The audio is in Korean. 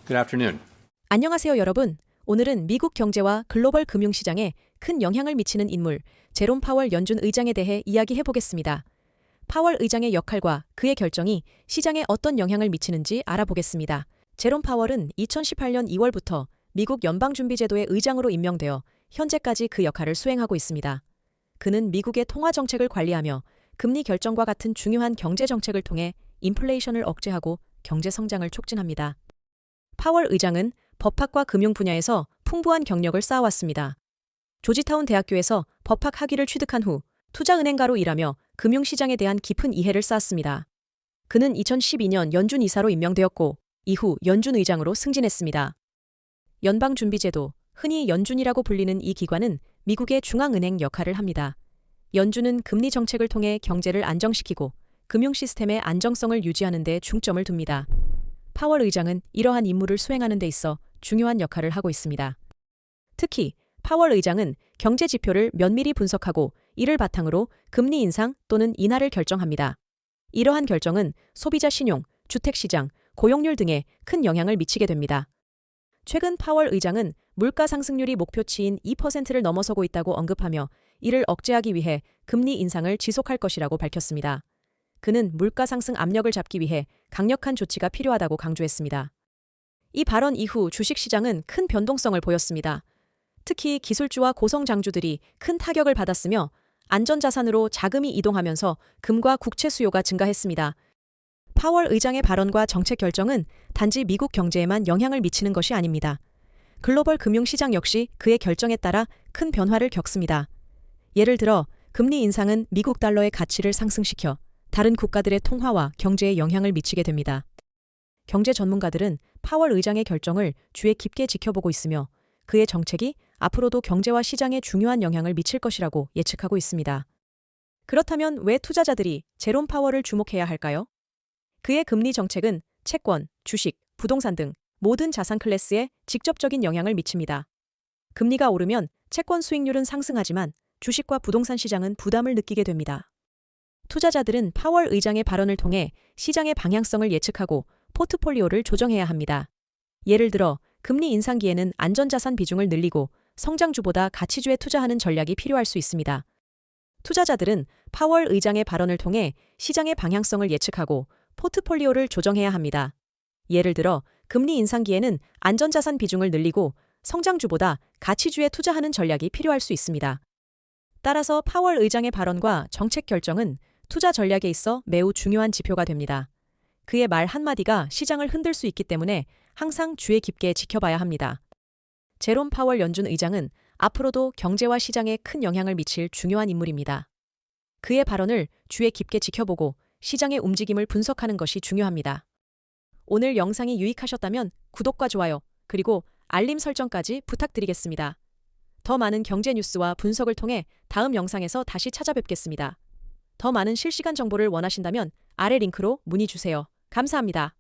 Good afternoon. 안녕하세요, 여러분. 오늘은 미국 경제와 글로벌 금융시장에 큰 영향을 미치는 인물, 제롬 파월 연준 의장에 대해 이야기해 보겠습니다. 파월 의장의 역할과 그의 결정이 시장에 어떤 영향을 미치는지 알아보겠습니다. 제롬 파월은 2018년 2월부터 미국 연방준비제도의 의장으로 임명되어 현재까지 그 역할을 수행하고 있습니다. 그는 미국의 통화 정책을 관리하며 금리 결정과 같은 중요한 경제 정책을 통해 인플레이션을 억제하고 경제 성장을 촉진합니다. 파월 의장은 법학과 금융 분야에서 풍부한 경력을 쌓아왔습니다. 조지타운 대학교에서 법학 학위를 취득한 후 투자은행가로 일하며 금융시장에 대한 깊은 이해를 쌓았습니다. 그는 2012년 연준 이사로 임명되었고 이후 연준 의장으로 승진했습니다. 연방준비제도, 흔히 연준이라고 불리는 이 기관은 미국의 중앙은행 역할을 합니다. 연준은 금리 정책을 통해 경제를 안정시키고 금융 시스템의 안정성을 유지하는 데 중점을 둡니다. 파월 의장은 이러한 임무를 수행하는 데 있어 중요한 역할을 하고 있습니다. 특히 파월 의장은 경제 지표를 면밀히 분석하고 이를 바탕으로 금리 인상 또는 인하를 결정합니다. 이러한 결정은 소비자 신용, 주택시장, 고용률 등에 큰 영향을 미치게 됩니다. 최근 파월 의장은 물가 상승률이 목표치인 2%를 넘어서고 있다고 언급하며 이를 억제하기 위해 금리 인상을 지속할 것이라고 밝혔습니다. 그는 물가 상승 압력을 잡기 위해 강력한 조치가 필요하다고 강조했습니다. 이 발언 이후 주식시장은 큰 변동성을 보였습니다. 특히 기술주와 고성장주들이 큰 타격을 받았으며 안전자산으로 자금이 이동하면서 금과 국채 수요가 증가했습니다. 파월 의장의 발언과 정책 결정은 단지 미국 경제에만 영향을 미치는 것이 아닙니다. 글로벌 금융시장 역시 그의 결정에 따라 큰 변화를 겪습니다. 예를 들어 금리 인상은 미국 달러의 가치를 상승시켜 다른 국가들의 통화와 경제에 영향을 미치게 됩니다. 경제 전문가들은 파월 의장의 결정을 주의 깊게 지켜보고 있으며 그의 정책이 앞으로도 경제와 시장에 중요한 영향을 미칠 것이라고 예측하고 있습니다. 그렇다면 왜 투자자들이 제롬 파월을 주목해야 할까요? 그의 금리 정책은 채권, 주식, 부동산 등 모든 자산 클래스에 직접적인 영향을 미칩니다. 금리가 오르면 채권 수익률은 상승하지만 주식과 부동산 시장은 부담을 느끼게 됩니다. 투자자들은 파월 의장의 발언을 통해 시장의 방향성을 예측하고 포트폴리오를 조정해야 합니다. 예를 들어 금리 인상기에는 안전자산 비중을 늘리고 성장주보다 가치주에 투자하는 전략이 필요할 수 있습니다. 투자자들은 파월 의장의 발언을 통해 시장의 방향성을 예측하고 포트폴리오를 조정해야 합니다. 예를 들어 금리 인상기에는 안전자산 비중을 늘리고 성장주보다 가치주에 투자하는 전략이 필요할 수 있습니다. 따라서 파월 의장의 발언과 정책 결정은 투자 전략에 있어 매우 중요한 지표가 됩니다. 그의 말 한마디가 시장을 흔들 수 있기 때문에 항상 주의 깊게 지켜봐야 합니다. 제롬 파월 연준 의장은 앞으로도 경제와 시장에 큰 영향을 미칠 중요한 인물입니다. 그의 발언을 주의 깊게 지켜보고 시장의 움직임을 분석하는 것이 중요합니다. 오늘 영상이 유익하셨다면 구독과 좋아요, 그리고 알림 설정까지 부탁드리겠습니다. 더 많은 경제 뉴스와 분석을 통해 다음 영상에서 다시 찾아뵙겠습니다. 더 많은 실시간 정보를 원하신다면 아래 링크로 문의 주세요. 감사합니다.